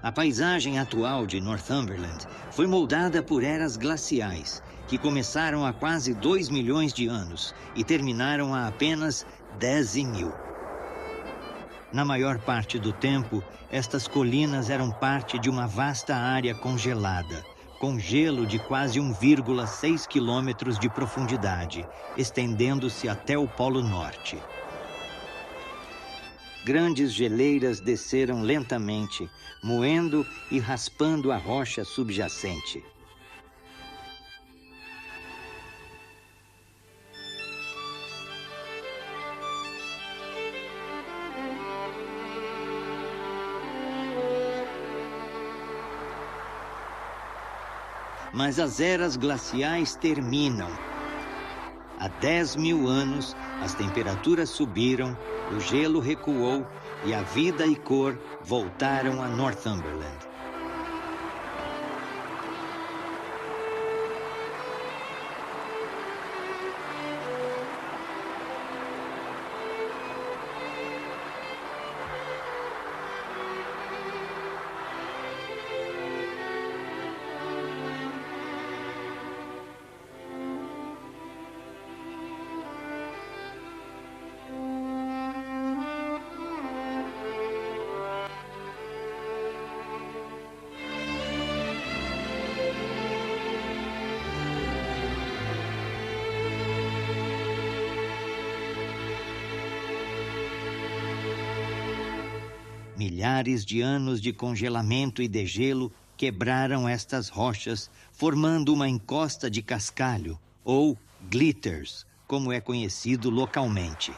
A paisagem atual de Northumberland foi moldada por eras glaciais, que começaram há quase 2 milhões de anos e terminaram há apenas 10.000. Na maior parte do tempo, estas colinas eram parte de uma vasta área congelada, com gelo de quase 1,6 quilômetros de profundidade, estendendo-se até o Polo Norte. Grandes geleiras desceram lentamente, moendo e raspando a rocha subjacente. Mas as eras glaciais terminam. Há 10.000 anos, as temperaturas subiram, o gelo recuou e a vida e cor voltaram a Northumberland. Milhares de anos de congelamento e degelo quebraram estas rochas, formando uma encosta de cascalho, ou glitters, como é conhecido localmente.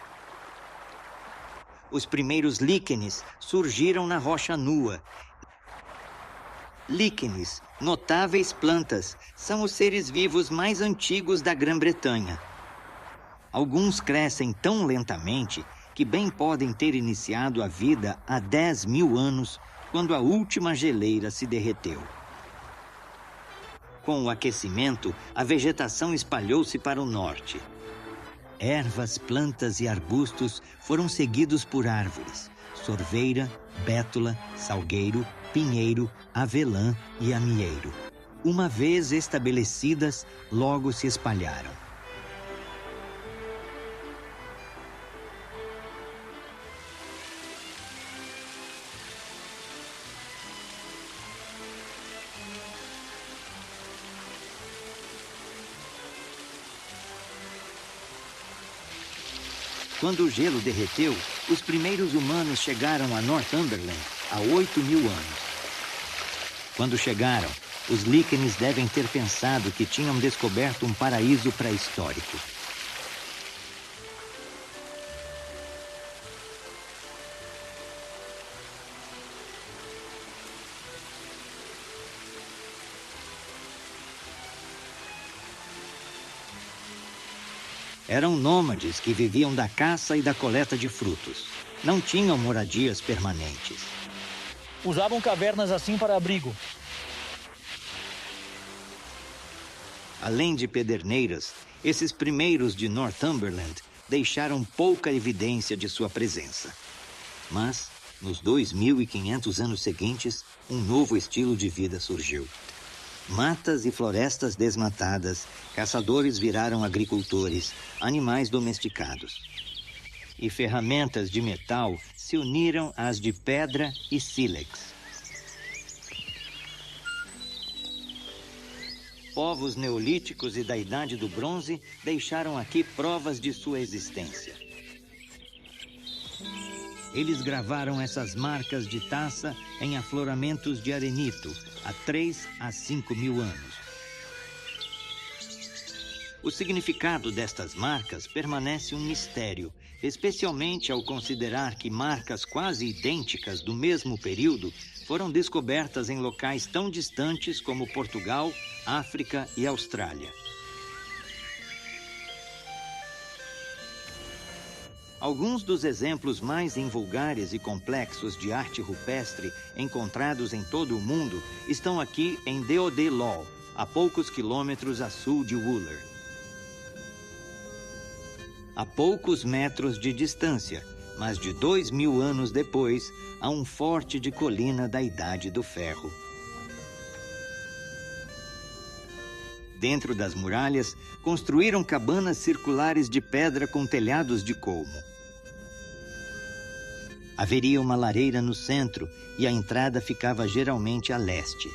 Os primeiros líquenes surgiram na rocha nua. Líquenes, notáveis plantas, são os seres vivos mais antigos da Grã-Bretanha. Alguns crescem tão lentamente que bem podem ter iniciado a vida há 10.000 anos, quando a última geleira se derreteu. Com o aquecimento, a vegetação espalhou-se para o norte. Ervas, plantas e arbustos foram seguidos por árvores: sorveira, bétula, salgueiro, pinheiro, avelã e amieiro. Uma vez estabelecidas, logo se espalharam. Quando o gelo derreteu, os primeiros humanos chegaram a Northumberland há 8.000 anos. Quando chegaram, os líquenes devem ter pensado que tinham descoberto um paraíso pré-histórico. Eram nômades que viviam da caça e da coleta de frutos. Não tinham moradias permanentes. Usavam cavernas assim para abrigo. Além de pederneiras, esses primeiros de Northumberland deixaram pouca evidência de sua presença. Mas, nos 2.500 anos seguintes, um novo estilo de vida surgiu. Matas e florestas desmatadas, caçadores viraram agricultores, animais domesticados. E ferramentas de metal se uniram às de pedra e sílex. Povos neolíticos e da Idade do Bronze deixaram aqui provas de sua existência. Eles gravaram essas marcas de taça em afloramentos de arenito há 3 a 5.000 anos. O significado destas marcas permanece um mistério, especialmente ao considerar que marcas quase idênticas do mesmo período foram descobertas em locais tão distantes como Portugal, África e Austrália. Alguns dos exemplos mais invulgares e complexos de arte rupestre encontrados em todo o mundo estão aqui em Deodé-Lol, a poucos quilômetros a sul de Wooler. A poucos metros de distância, mas de 2000 anos depois, a um forte de colina da Idade do Ferro. Dentro das muralhas, construíram cabanas circulares de pedra com telhados de colmo. Haveria uma lareira no centro e a entrada ficava geralmente a leste.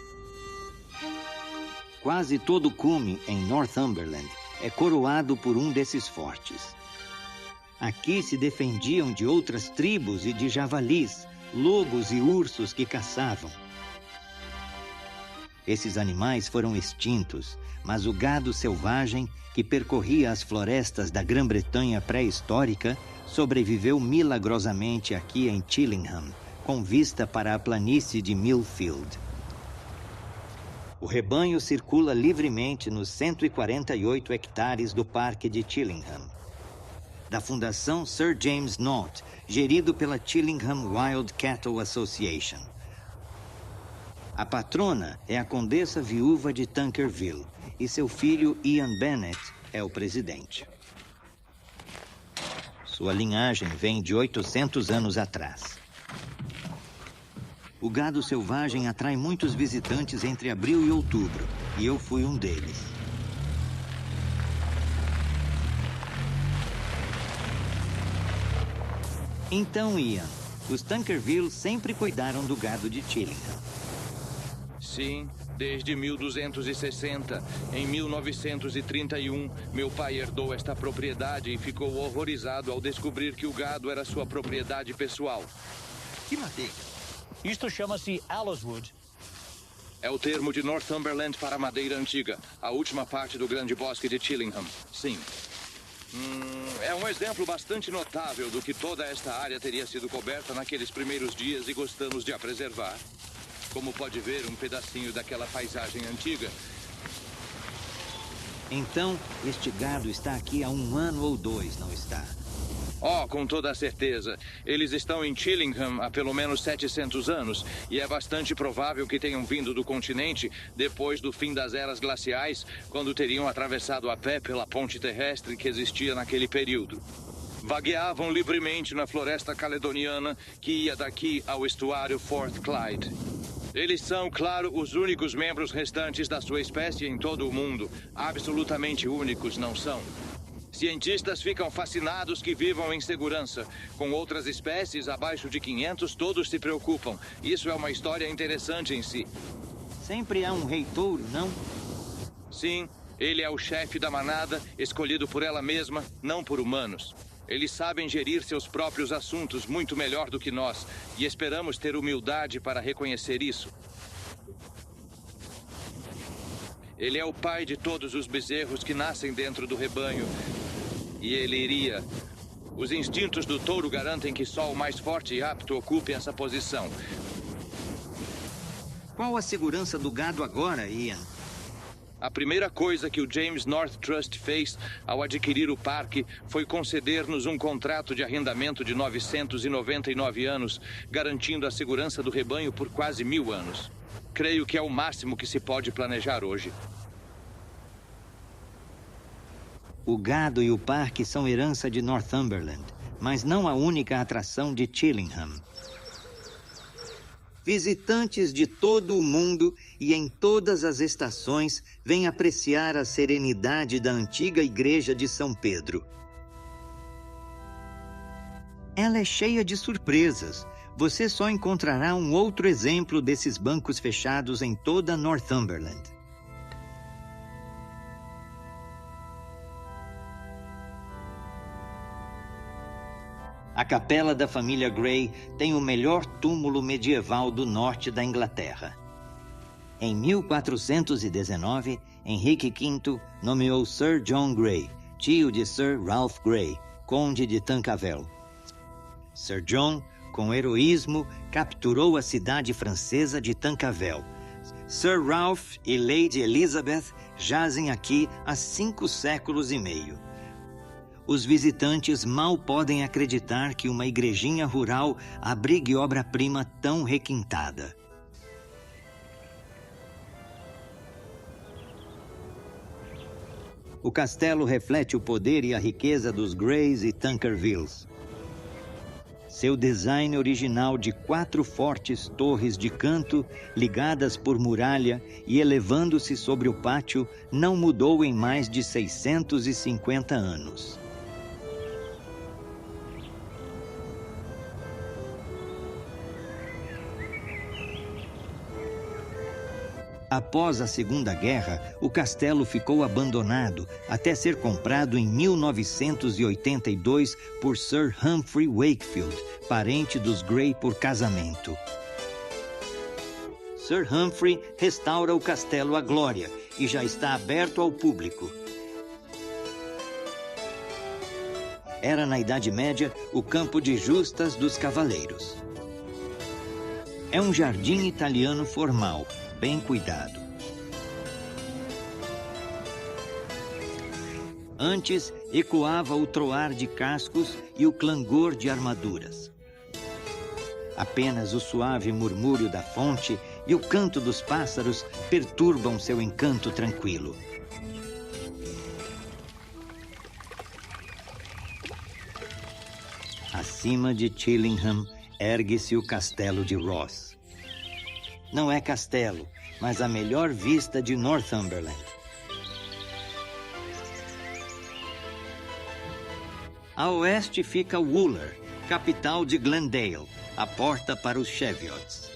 Quase todo cume em Northumberland é coroado por um desses fortes. Aqui se defendiam de outras tribos e de javalis, lobos e ursos que caçavam. Esses animais foram extintos, mas o gado selvagem, que percorria as florestas da Grã-Bretanha pré-histórica, sobreviveu milagrosamente aqui em Chillingham, com vista para a planície de Millfield. O rebanho circula livremente nos 148 hectares do Parque de Chillingham, da Fundação Sir James Knott, gerido pela Chillingham Wild Cattle Association. A patrona é a condessa viúva de Tankerville e seu filho Ian Bennett é o presidente. Sua linhagem vem de 800 anos atrás. O gado selvagem atrai muitos visitantes entre abril e outubro, e eu fui um deles. Então, Ian, os Tankerville sempre cuidaram do gado de Chillingham. Sim, desde 1260. Em 1931, meu pai herdou esta propriedade e ficou horrorizado ao descobrir que o gado era sua propriedade pessoal. Que madeira? Isto chama-se Aloeswood. É o termo de Northumberland para madeira antiga, a última parte do grande bosque de Chillingham. Sim. É um exemplo bastante notável do que toda esta área teria sido coberta naqueles primeiros dias e gostamos de a preservar. Como pode ver, um pedacinho daquela paisagem antiga. Então, este gado está aqui há 1 ano ou 2, não está? Oh, com toda a certeza. Eles estão em Chillingham há pelo menos 700 anos e é bastante provável que tenham vindo do continente depois do fim das eras glaciais, quando teriam atravessado a pé pela ponte terrestre que existia naquele período. Vagueavam livremente na floresta caledoniana que ia daqui ao estuário Forth Clyde. Eles são, claro, os únicos membros restantes da sua espécie em todo o mundo. Absolutamente únicos, não são? Cientistas ficam fascinados que vivam em segurança. Com outras espécies abaixo de 500, todos se preocupam. Isso é uma história interessante em si. Sempre há um rei touro, não? Sim, ele é o chefe da manada, escolhido por ela mesma, não por humanos. Eles sabem gerir seus próprios assuntos muito melhor do que nós, e esperamos ter humildade para reconhecer isso. Ele é o pai de todos os bezerros que nascem dentro do rebanho. E ele iria. Os instintos do touro garantem que só o mais forte e apto ocupe essa posição. Qual a segurança do gado agora, Ian? A primeira coisa que o James North Trust fez ao adquirir o parque foi conceder-nos um contrato de arrendamento de 999 anos, garantindo a segurança do rebanho por quase 1000 anos. Creio que é o máximo que se pode planejar hoje. O gado e o parque são herança de Northumberland, mas não a única atração de Chillingham. Visitantes de todo o mundo e em todas as estações vêm apreciar a serenidade da antiga igreja de São Pedro. Ela é cheia de surpresas. Você só encontrará um outro exemplo desses bancos fechados em toda Northumberland. A capela da família Grey tem o melhor túmulo medieval do norte da Inglaterra. Em 1419, Henrique V nomeou Sir John Grey, tio de Sir Ralph Grey, conde de Tankerville. Sir John, com heroísmo, capturou a cidade francesa de Tankerville. Sir Ralph e Lady Elizabeth jazem aqui há 5 séculos e meio. Os visitantes mal podem acreditar que uma igrejinha rural abrigue obra-prima tão requintada. O castelo reflete o poder e a riqueza dos Greys e Tankervilles. Seu design original de 4 fortes torres de canto, ligadas por muralha e elevando-se sobre o pátio, não mudou em mais de 650 anos. Após a Segunda Guerra, o castelo ficou abandonado até ser comprado em 1982 por Sir Humphrey Wakefield, parente dos Grey por casamento. Sir Humphrey restaura o castelo à glória e já está aberto ao público. Era na Idade Média o campo de justas dos cavaleiros. É um jardim italiano formal, bem cuidado. Antes, ecoava o troar de cascos e o clangor de armaduras. Apenas o suave murmúrio da fonte e o canto dos pássaros perturbam seu encanto tranquilo. Acima de Chillingham, ergue-se o castelo de Ross. Não é castelo, mas a melhor vista de Northumberland. A oeste fica Wooler, capital de Glendale, a porta para os Cheviots.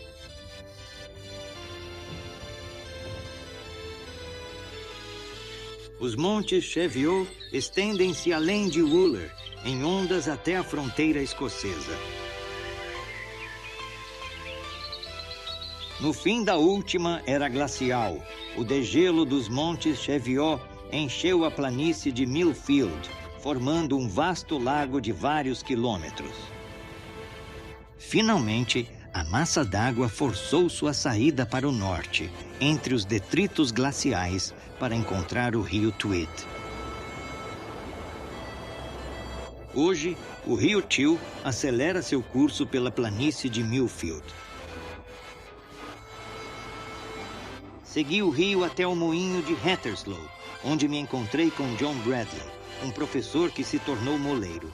Os montes Cheviot estendem-se além de Wooler, em ondas até a fronteira escocesa. No fim da última era glacial. O degelo dos montes Cheviot encheu a planície de Millfield, formando um vasto lago de vários quilômetros. Finalmente, a massa d'água forçou sua saída para o norte, entre os detritos glaciais, para encontrar o rio Tweed. Hoje, o rio Till acelera seu curso pela planície de Millfield. Segui o rio até o moinho de Hatherslow, onde me encontrei com John Bradley, um professor que se tornou moleiro.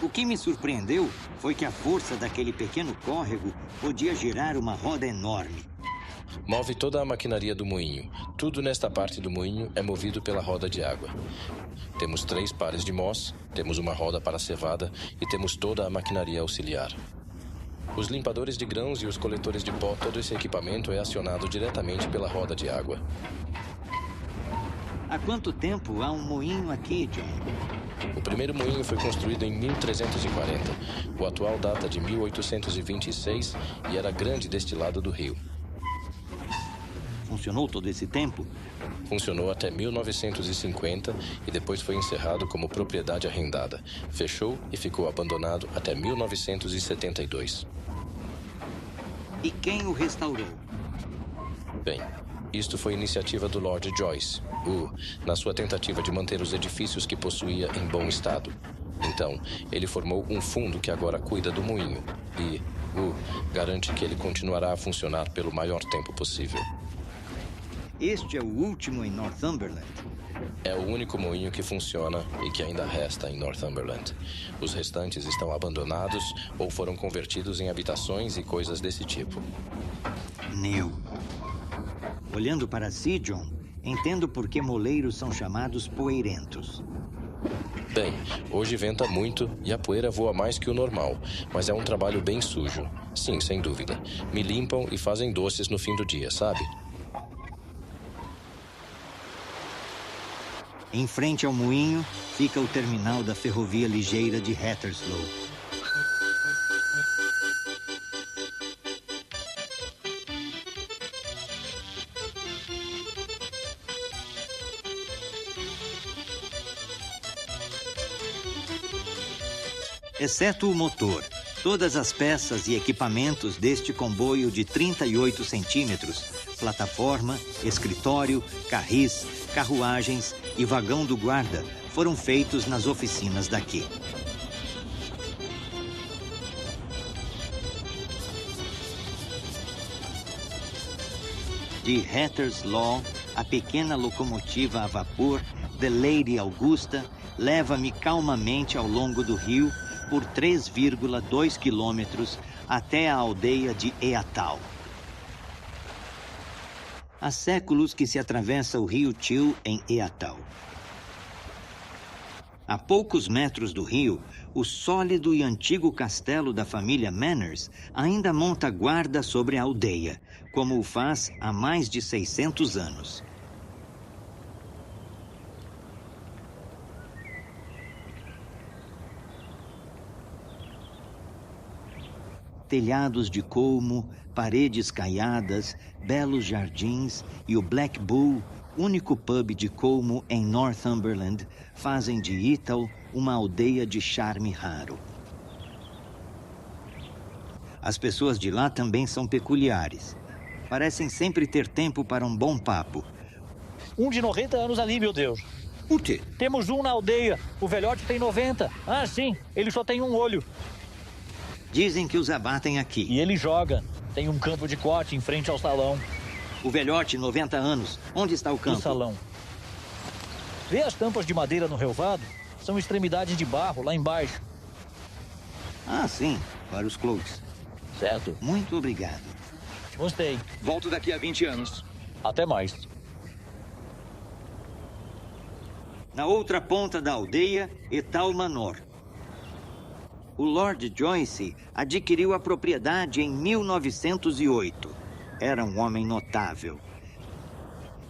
O que me surpreendeu foi que a força daquele pequeno córrego podia girar uma roda enorme. Move toda a maquinaria do moinho. Tudo nesta parte do moinho é movido pela roda de água. Temos 3 pares de mós, temos uma roda para cevada e temos toda a maquinaria auxiliar. Os limpadores de grãos e os coletores de pó, todo esse equipamento é acionado diretamente pela roda de água. Há quanto tempo há um moinho aqui, John? O primeiro moinho foi construído em 1340. O atual data de 1826 e era grande deste lado do rio. Funcionou todo esse tempo? Funcionou até 1950 e depois foi encerrado como propriedade arrendada. Fechou e ficou abandonado até 1972. E quem o restaurou? Bem, isto foi iniciativa do Lord Joyce, na sua tentativa de manter os edifícios que possuía em bom estado. Então, ele formou um fundo que agora cuida do moinho e, garante que ele continuará a funcionar pelo maior tempo possível. Este é o último em Northumberland? É o único moinho que funciona e que ainda resta em Northumberland. Os restantes estão abandonados ou foram convertidos em habitações e coisas desse tipo. Neil. Olhando para si, John, entendo por que moleiros são chamados poeirentos. Bem, hoje venta muito e a poeira voa mais que o normal, mas é um trabalho bem sujo. Sim, sem dúvida. Me limpam e fazem doces no fim do dia, sabe? Em frente ao moinho fica o terminal da ferrovia ligeira de Hatherslow. Exceto o motor, todas as peças e equipamentos deste comboio de 38 centímetros plataforma, escritório, carris, carruagens e vagão do guarda foram feitos nas oficinas daqui. De Hatter's Law, a pequena locomotiva a vapor The Lady Augusta leva-me calmamente ao longo do rio por 3,2 quilômetros até a aldeia de Eatal. Há séculos que se atravessa o rio Till em Eatal. A poucos metros do rio, o sólido e antigo castelo da família Manners ainda monta guarda sobre a aldeia, como o faz há mais de 600 anos. Telhados de colmo, paredes caiadas, belos jardins e o Black Bull, único pub de colmo em Northumberland, fazem de Eatal uma aldeia de charme raro. As pessoas de lá também são peculiares. Parecem sempre ter tempo para um bom papo. Um de 90 anos ali, meu Deus. O quê? Temos um na aldeia. O velhote tem 90. Ah, sim. Ele só tem um olho. Dizem que os abatem aqui. E ele joga. Tem um campo de quat em frente ao salão. O velhote, 90 anos. Onde está o campo? No salão. Vê as tampas de madeira no relvado? São extremidades de barro lá embaixo. Ah, sim. Para os cloaks. Certo. Muito obrigado. Gostei. Volto daqui a 20 anos. Até mais. Na outra ponta da aldeia, Etal Manor. O Lord Joyce adquiriu a propriedade em 1908. Era um homem notável.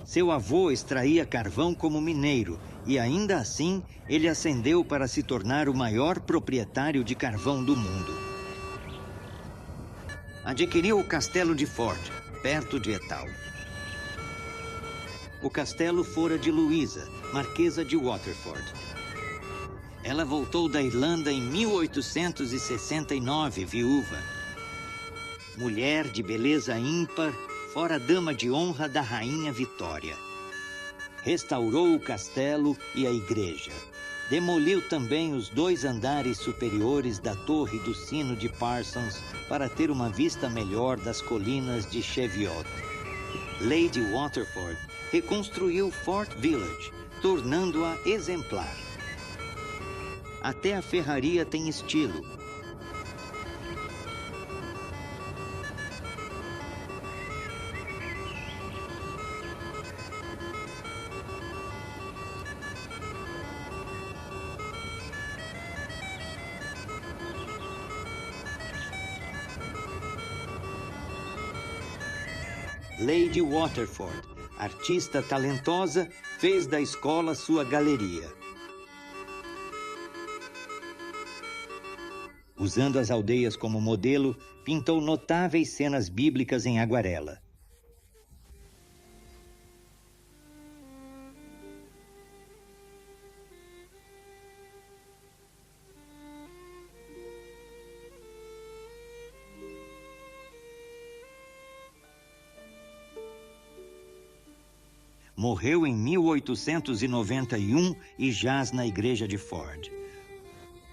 Seu avô extraía carvão como mineiro e, ainda assim, ele ascendeu para se tornar o maior proprietário de carvão do mundo. Adquiriu o castelo de Ford, perto de Etal. O castelo fora de Louisa, marquesa de Waterford. Ela voltou da Irlanda em 1869, viúva. Mulher de beleza ímpar, fora dama de honra da rainha Vitória. Restaurou o castelo e a igreja. Demoliu também os 2 andares superiores da torre do sino de Parsons para ter uma vista melhor das colinas de Cheviot. Lady Waterford reconstruiu Fort Village, tornando-a exemplar. Até a ferraria tem estilo. Lady Waterford, artista talentosa, fez da escola sua galeria. Usando as aldeias como modelo, pintou notáveis cenas bíblicas em aguarela. Morreu em 1891 e jaz na igreja de Ford,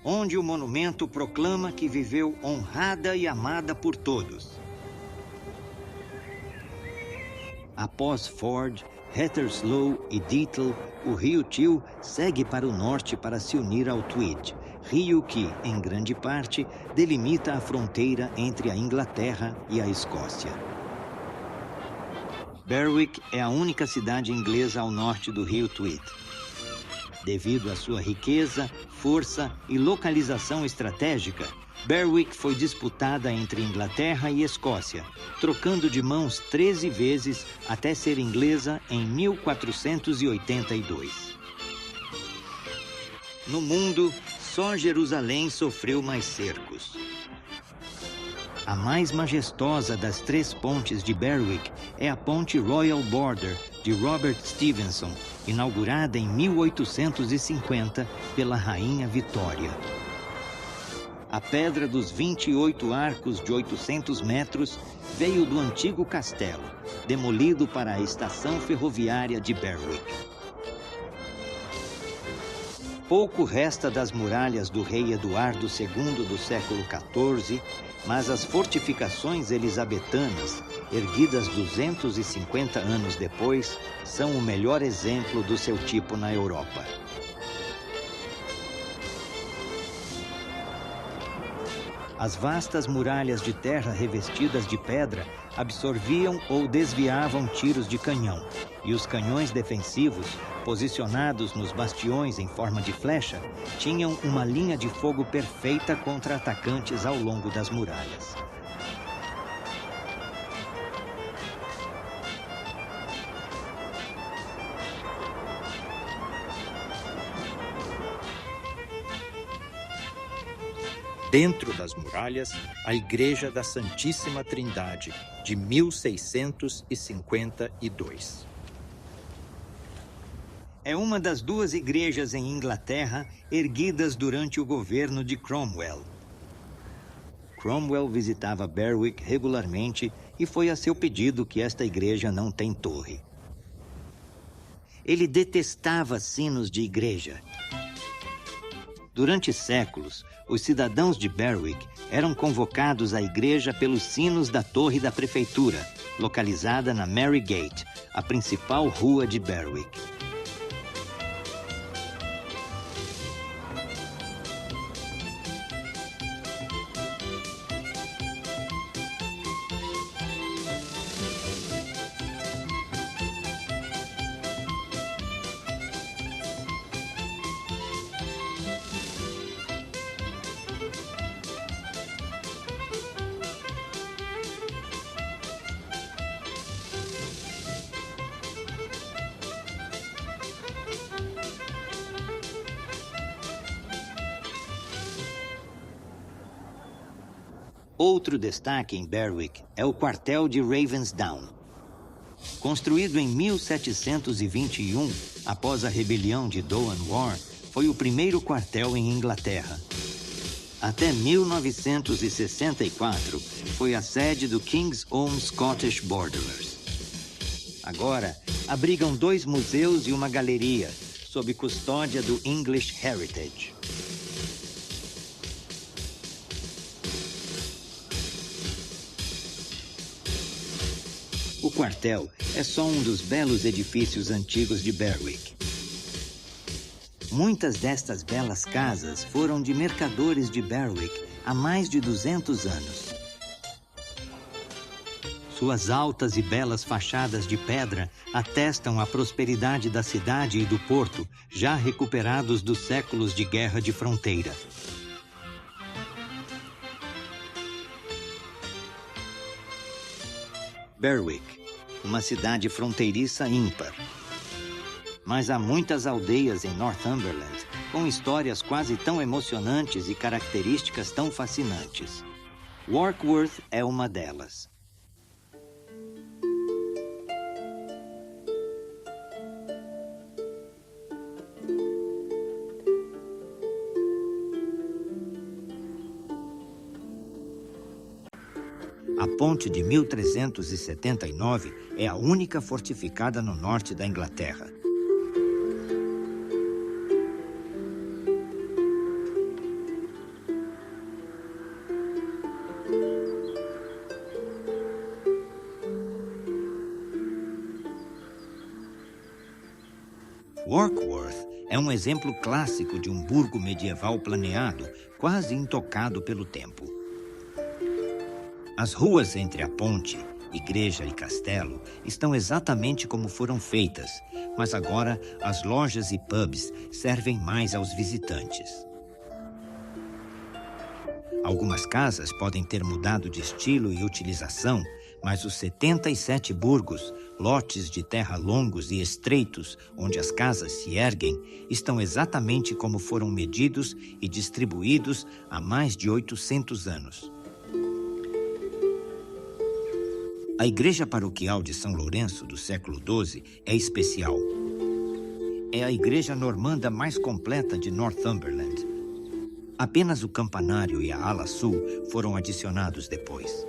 onde o monumento proclama que viveu honrada e amada por todos. Após Ford, Hatterslow e Deatle, o rio Till segue para o norte para se unir ao Tweed, rio que, em grande parte, delimita a fronteira entre a Inglaterra e a Escócia. Berwick é a única cidade inglesa ao norte do rio Tweed. Devido à sua riqueza, força e localização estratégica, Berwick foi disputada entre Inglaterra e Escócia, trocando de mãos 13 vezes até ser inglesa em 1482. No mundo, só Jerusalém sofreu mais cercos. A mais majestosa das 3 pontes de Berwick é a Ponte Royal Border de Robert Stevenson, inaugurada em 1850 pela Rainha Vitória. A pedra dos 28 arcos de 800 metros veio do antigo castelo, demolido para a estação ferroviária de Berwick. Pouco resta das muralhas do rei Eduardo II do século XIV, mas as fortificações elisabetanas, erguidas 250 anos depois, são o melhor exemplo do seu tipo na Europa. As vastas muralhas de terra revestidas de pedra absorviam ou desviavam tiros de canhão, e os canhões defensivos, posicionados nos bastiões em forma de flecha, tinham uma linha de fogo perfeita contra atacantes ao longo das muralhas. Dentro das muralhas, a Igreja da Santíssima Trindade, de 1652. É uma das duas igrejas em Inglaterra erguidas durante o governo de Cromwell. Cromwell visitava Berwick regularmente e foi a seu pedido que esta igreja não tem torre. Ele detestava sinos de igreja. Durante séculos, os cidadãos de Berwick eram convocados à igreja pelos sinos da torre da prefeitura, localizada na Mary Gate, a principal rua de Berwick. Outro destaque em Berwick é o quartel de Ravensdown. Construído em 1721, após a rebelião de Doan War, foi o primeiro quartel em Inglaterra. Até 1964, foi a sede do King's Own Scottish Borderers. Agora, abrigam 2 museus e uma galeria, sob custódia do English Heritage. O quartel é só um dos belos edifícios antigos de Berwick. Muitas destas belas casas foram de mercadores de Berwick há mais de 200 anos. Suas altas e belas fachadas de pedra atestam a prosperidade da cidade e do porto, já recuperados dos séculos de guerra de fronteira. Berwick, uma cidade fronteiriça ímpar. Mas há muitas aldeias em Northumberland com histórias quase tão emocionantes e características tão fascinantes. Warkworth é uma delas. A ponte de 1379 é a única fortificada no norte da Inglaterra. Warkworth é um exemplo clássico de um burgo medieval planeado, quase intocado pelo tempo. As ruas entre a ponte, igreja e castelo estão exatamente como foram feitas, mas agora as lojas e pubs servem mais aos visitantes. Algumas casas podem ter mudado de estilo e utilização, mas os 77 burgos, lotes de terra longos e estreitos, onde as casas se erguem, estão exatamente como foram medidos e distribuídos há mais de 800 anos. A igreja paroquial de São Lourenço, do século XII, é especial. É a igreja normanda mais completa de Northumberland. Apenas o campanário e a ala sul foram adicionados depois.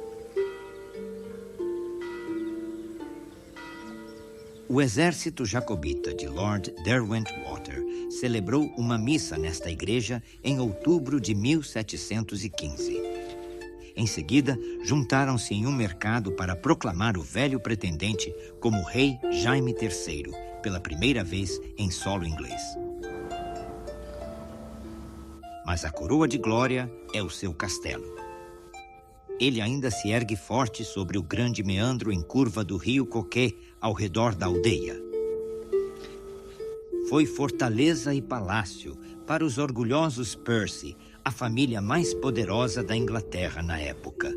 O exército jacobita de Lord Derwentwater celebrou uma missa nesta igreja em outubro de 1715. Em seguida, juntaram-se em um mercado para proclamar o velho pretendente como rei Jaime III, pela primeira vez em solo inglês. Mas a coroa de glória é o seu castelo. Ele ainda se ergue forte sobre o grande meandro em curva do rio Coquet, ao redor da aldeia. Foi fortaleza e palácio para os orgulhosos Percy, a família mais poderosa da Inglaterra na época.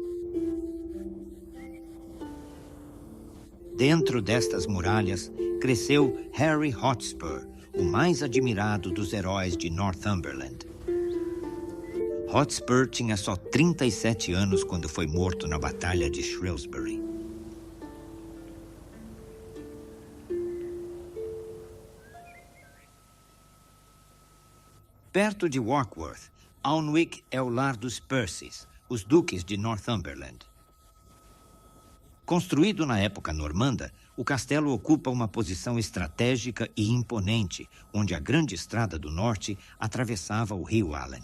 Dentro destas muralhas, cresceu Harry Hotspur, o mais admirado dos heróis de Northumberland. Hotspur tinha só 37 anos quando foi morto na Batalha de Shrewsbury. Perto de Warkworth, Alnwick é o lar dos Percys, os duques de Northumberland. Construído na época normanda, o castelo ocupa uma posição estratégica e imponente, onde a grande estrada do norte atravessava o rio Allen.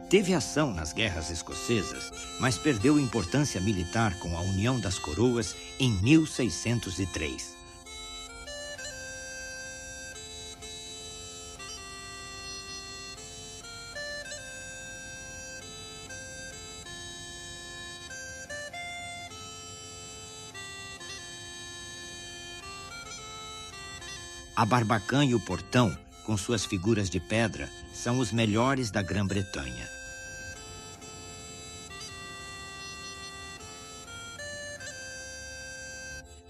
Teve ação nas guerras escocesas, mas perdeu importância militar com a união das coroas em 1603. A Barbacã e o Portão, com suas figuras de pedra, são os melhores da Grã-Bretanha.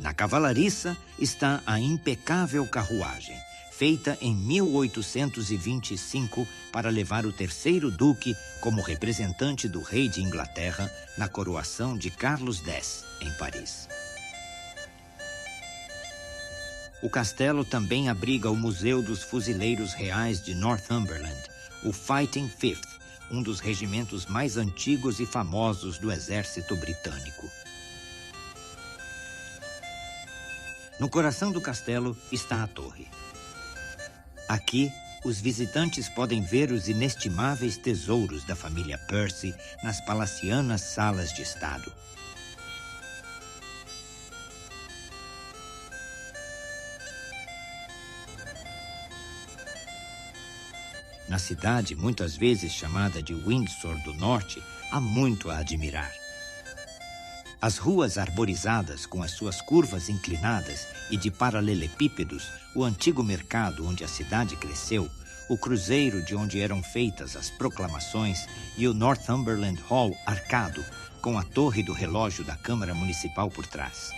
Na cavalariça está a impecável carruagem, feita em 1825 para levar o terceiro duque como representante do rei de Inglaterra na coroação de Carlos X, em Paris. O castelo também abriga o Museu dos Fuzileiros Reais de Northumberland, o Fighting Fifth, um dos regimentos mais antigos e famosos do exército britânico. No coração do castelo está a torre. Aqui, os visitantes podem ver os inestimáveis tesouros da família Percy nas palacianas salas de estado. Na cidade, muitas vezes chamada de Windsor do Norte, há muito a admirar. As ruas arborizadas, com as suas curvas inclinadas e de paralelepípedos, o antigo mercado onde a cidade cresceu, o cruzeiro de onde eram feitas as proclamações e o Northumberland Hall arcado, com a torre do relógio da Câmara Municipal por trás.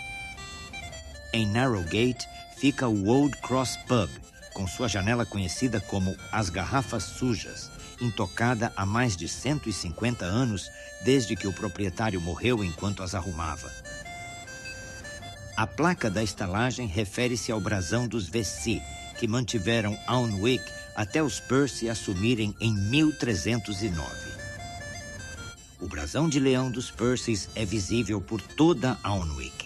Em Narrowgate fica o Old Cross Pub, com sua janela conhecida como As Garrafas Sujas, intocada há mais de 150 anos, desde que o proprietário morreu enquanto as arrumava. A placa da estalagem refere-se ao brasão dos Vesey, que mantiveram Alnwick até os Percy assumirem em 1309. O brasão de leão dos Percys é visível por toda Alnwick.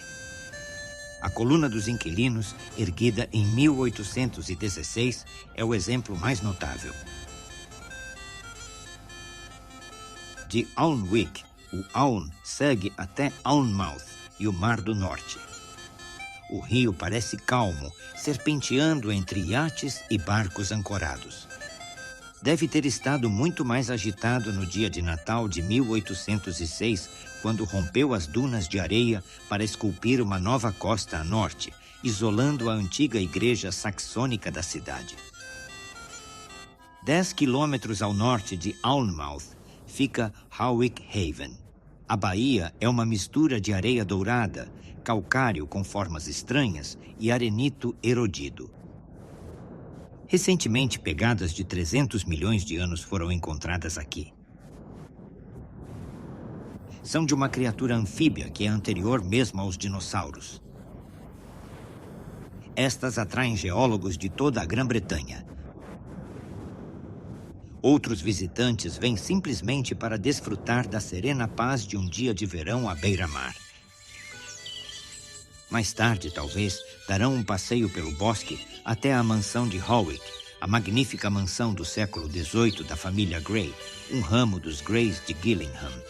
A coluna dos inquilinos, erguida em 1816, é o exemplo mais notável. De Alnwick, o Aln segue até Alnmouth e o Mar do Norte. O rio parece calmo, serpenteando entre iates e barcos ancorados. Deve ter estado muito mais agitado no dia de Natal de 1806, quando rompeu as dunas de areia para esculpir uma nova costa a norte, isolando a antiga igreja saxônica da cidade. 10 quilômetros ao norte de Alnmouth fica Howick Haven. A baía é uma mistura de areia dourada, calcário com formas estranhas e arenito erodido. Recentemente, pegadas de 300 milhões de anos foram encontradas aqui. São de uma criatura anfíbia que é anterior mesmo aos dinossauros. Estas atraem geólogos de toda a Grã-Bretanha. Outros visitantes vêm simplesmente para desfrutar da serena paz de um dia de verão à beira-mar. Mais tarde, talvez, darão um passeio pelo bosque até a mansão de Howick, a magnífica mansão do século XVIII da família Grey, um ramo dos Greys de Gillingham.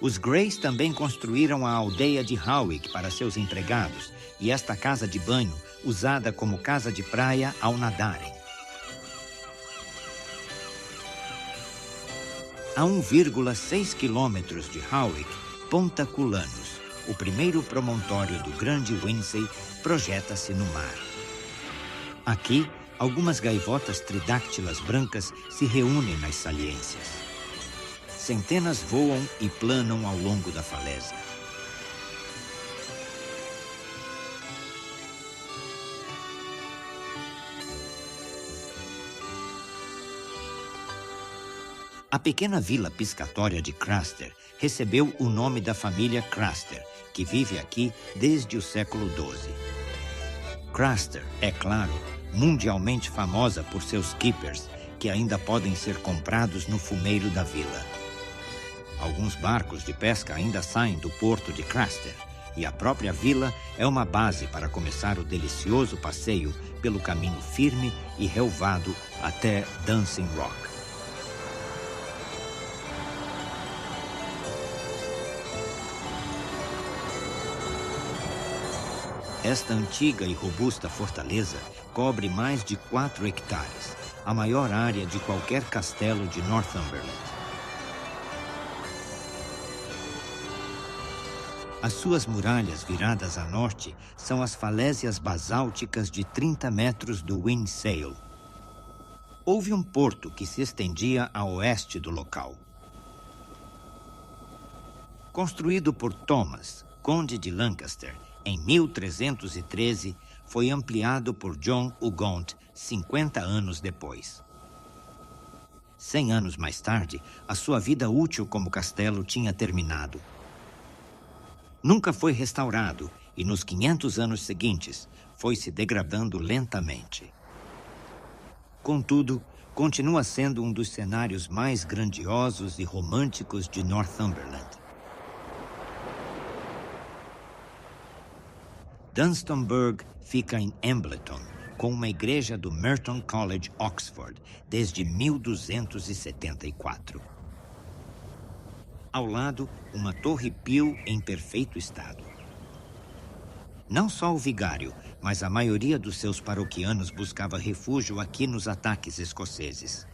Os Greys também construíram a aldeia de Howick para seus empregados e esta casa de banho usada como casa de praia ao nadarem. A 1,6 quilômetros de Howick, Ponta Culanos, o primeiro promontório do Grande Windsey, projeta-se no mar. Aqui, algumas gaivotas tridáctilas brancas se reúnem nas saliências. Centenas voam e planam ao longo da falésia. A pequena vila piscatória de Craster recebeu o nome da família Craster, que vive aqui desde o século XII. Craster, é claro, mundialmente famosa por seus keepers, que ainda podem ser comprados no fumeiro da vila. Alguns barcos de pesca ainda saem do porto de Craster, e a própria vila é uma base para começar o delicioso passeio pelo caminho firme e relvado até Dancing Rock. Esta antiga e robusta fortaleza cobre mais de 4 hectares, a maior área de qualquer castelo de Northumberland. As suas muralhas viradas a norte são as falésias basálticas de 30 metros do Windsail. Houve um porto que se estendia a oeste do local. Construído por Thomas, conde de Lancaster, em 1313, foi ampliado por John o Gaunt 50 anos depois. 100 anos mais tarde, a sua vida útil como castelo tinha terminado. Nunca foi restaurado e nos 500 anos seguintes foi se degradando lentamente. Contudo, continua sendo um dos cenários mais grandiosos e românticos de Northumberland. Dunstanburgh fica em Embleton, com uma igreja do Merton College, Oxford, desde 1274. Ao lado, uma torre Peel em perfeito estado. Não só o vigário, mas a maioria dos seus paroquianos buscava refúgio aqui nos ataques escoceses.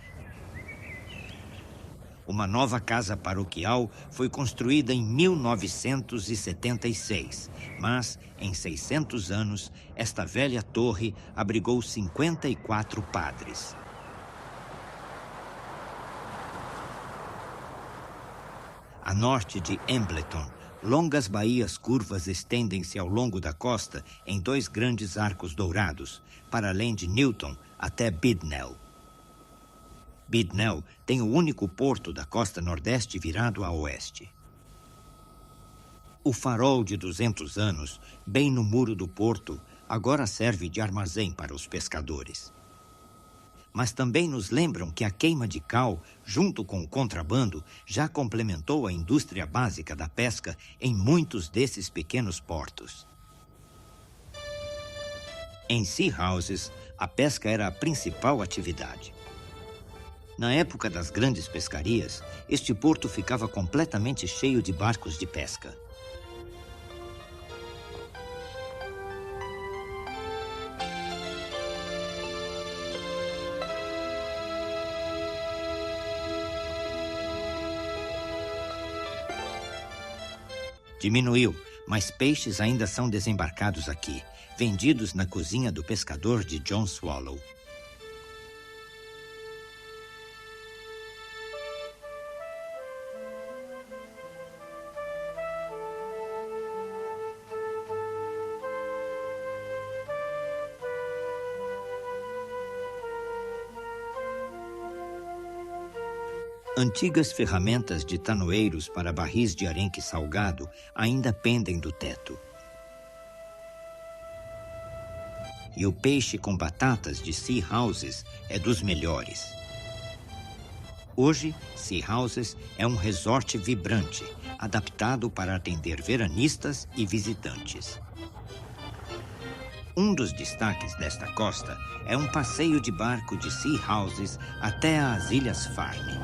Uma nova casa paroquial foi construída em 1976, mas, em 600 anos, esta velha torre abrigou 54 padres. A norte de Embleton, longas baías curvas estendem-se ao longo da costa em 2 grandes arcos dourados, para além de Newton até Bidnell. Bidnell tem o único porto da costa nordeste virado a oeste. O farol de 200 anos, bem no muro do porto, agora serve de armazém para os pescadores. Mas também nos lembram que a queima de cal, junto com o contrabando, já complementou a indústria básica da pesca em muitos desses pequenos portos. Em Sea Houses, a pesca era a principal atividade. Na época das grandes pescarias, este porto ficava completamente cheio de barcos de pesca. Diminuiu, mas peixes ainda são desembarcados aqui, vendidos na cozinha do pescador de John Swallow. Antigas ferramentas de tanoeiros para barris de arenque salgado ainda pendem do teto. E o peixe com batatas de Sea Houses é dos melhores. Hoje, Sea Houses é um resort vibrante, adaptado para atender veranistas e visitantes. Um dos destaques desta costa é um passeio de barco de Sea Houses até as Ilhas Farne.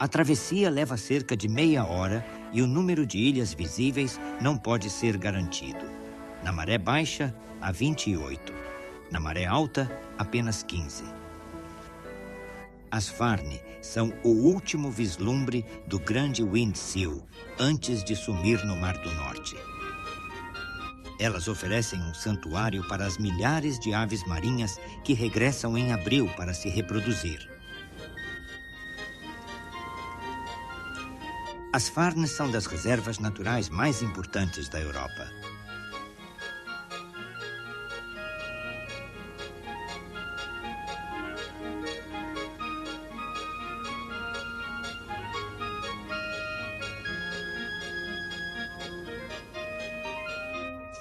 A travessia leva cerca de meia hora e o número de ilhas visíveis não pode ser garantido. Na maré baixa, há 28. Na maré alta, apenas 15. As Farne são o último vislumbre do grande Windseal, antes de sumir no Mar do Norte. Elas oferecem um santuário para as milhares de aves marinhas que regressam em abril para se reproduzir. As Farne são das reservas naturais mais importantes da Europa.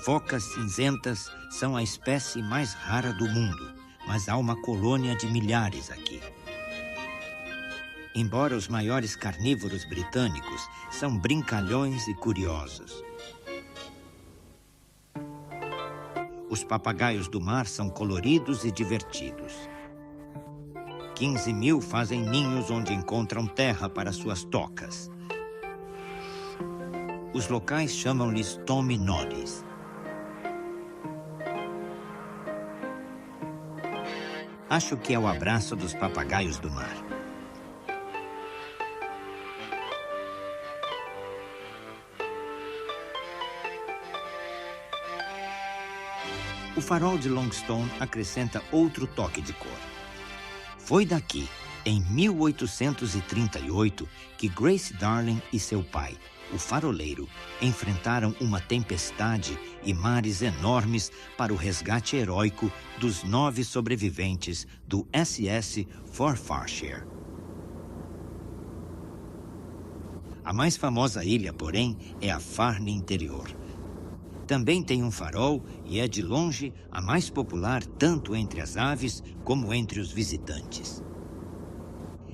Focas cinzentas são a espécie mais rara do mundo, mas há uma colônia de milhares aqui. Embora os maiores carnívoros britânicos são brincalhões e curiosos. Os papagaios do mar são coloridos e divertidos. 15.000 fazem ninhos onde encontram terra para suas tocas. Os locais chamam-lhes tominodis. Acho que é o abraço dos papagaios do mar. O farol de Longstone acrescenta outro toque de cor. Foi daqui, em 1838, que Grace Darling e seu pai, o faroleiro, enfrentaram uma tempestade e mares enormes para o resgate heróico dos 9 sobreviventes do SS Forfarshire. A mais famosa ilha, porém, é a Farne Interior. Também tem um farol e é de longe a mais popular tanto entre as aves como entre os visitantes.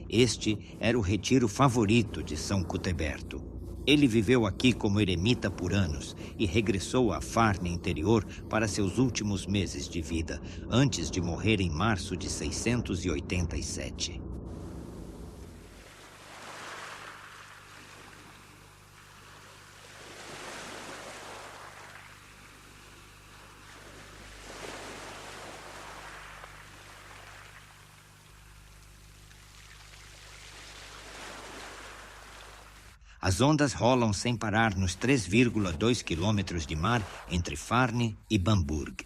Este era o retiro favorito de São Cuthberto. Ele viveu aqui como eremita por anos e regressou à Farne Interior para seus últimos meses de vida, antes de morrer em março de 687. As ondas rolam sem parar nos 3,2 quilômetros de mar entre Farne e Bamburgh.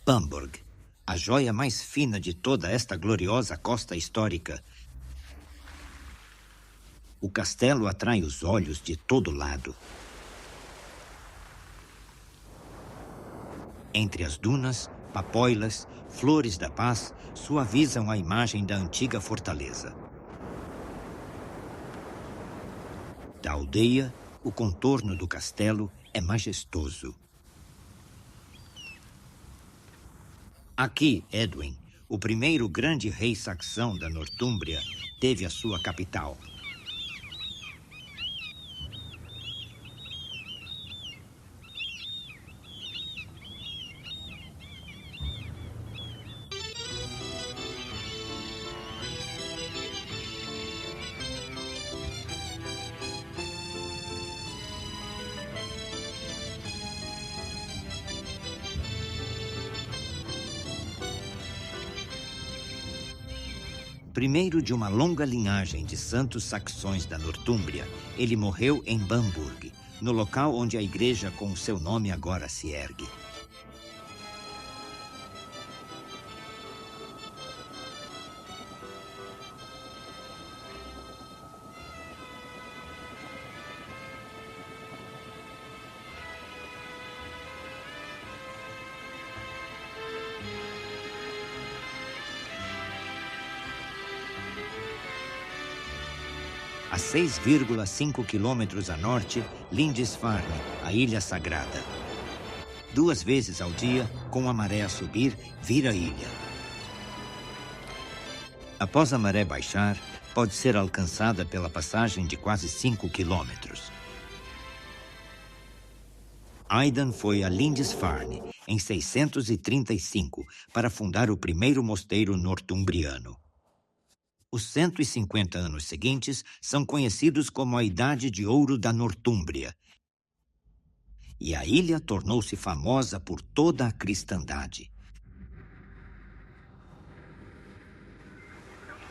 Bamburgh, a joia mais fina de toda esta gloriosa costa histórica. O castelo atrai os olhos de todo lado. Entre as dunas, papoilas, flores da paz suavizam a imagem da antiga fortaleza. Da aldeia, o contorno do castelo é majestoso. Aqui, Edwin, o primeiro grande rei saxão da Nortúmbria, teve a sua capital. primeiro de uma longa linhagem de santos saxões da Nortúmbria, ele morreu em Bamburgh, no local onde a igreja com o seu nome agora se ergue. A 6,5 quilômetros a norte, Lindisfarne, a Ilha Sagrada. 2 vezes ao dia, com a maré a subir, vira a ilha. Após a maré baixar, pode ser alcançada pela passagem de quase 5 quilômetros. Aidan foi a Lindisfarne em 635 para fundar o primeiro mosteiro nortumbriano. Os 150 anos seguintes são conhecidos como a Idade de Ouro da Nortúmbria. E a ilha tornou-se famosa por toda a cristandade.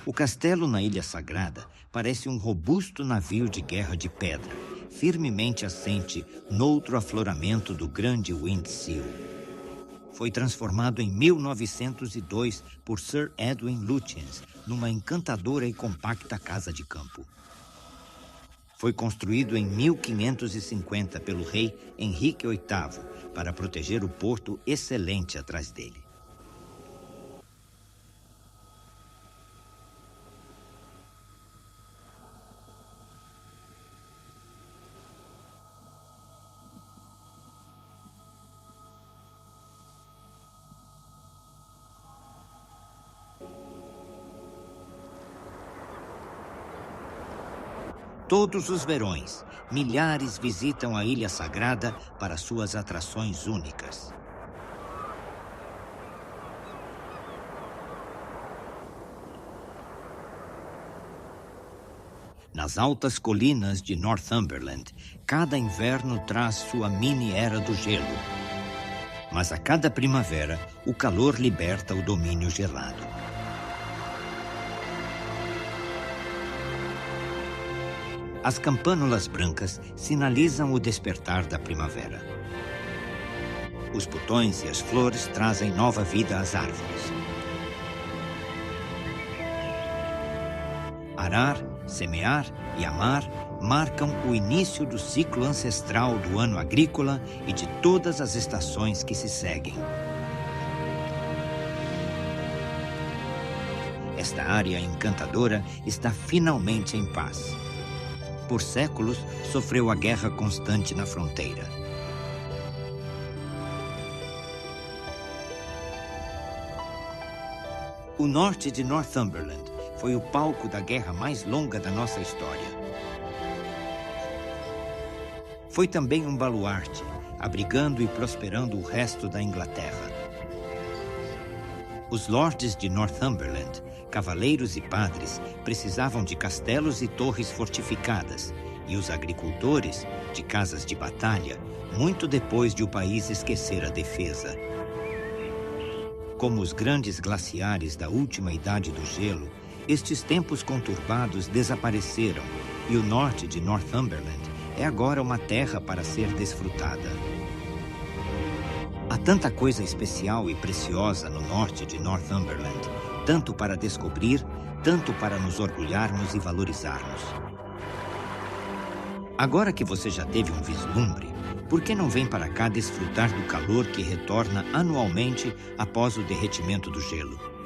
O castelo na Ilha Sagrada parece um robusto navio de guerra de pedra, firmemente assente noutro afloramento do grande Windseal. Foi transformado em 1902 por Sir Edwin Lutyens numa encantadora e compacta casa de campo. Foi construído em 1550 pelo rei Henrique VIII para proteger o porto excelente atrás dele. Todos os verões, milhares visitam a Ilha Sagrada para suas atrações únicas. Nas altas colinas de Northumberland, cada inverno traz sua mini-era do gelo. Mas a cada primavera, o calor liberta o domínio gelado. As campânulas brancas sinalizam o despertar da primavera. Os botões e as flores trazem nova vida às árvores. Arar, semear e amar marcam o início do ciclo ancestral do ano agrícola e de todas as estações que se seguem. Esta área encantadora está finalmente em paz. Por séculos, sofreu a guerra constante na fronteira. O norte de Northumberland foi o palco da guerra mais longa da nossa história. Foi também um baluarte, abrigando e prosperando o resto da Inglaterra. Os lordes de Northumberland, cavaleiros e padres, precisavam de castelos e torres fortificadas, e os agricultores, de casas de batalha, muito depois de o país esquecer a defesa. Como os grandes glaciares da última idade do gelo, estes tempos conturbados desapareceram, e o norte de Northumberland é agora uma terra para ser desfrutada. Há tanta coisa especial e preciosa no norte de Northumberland, tanto para descobrir, tanto para nos orgulharmos e valorizarmos. Agora que você já teve um vislumbre, por que não vem para cá desfrutar do calor que retorna anualmente após o derretimento do gelo?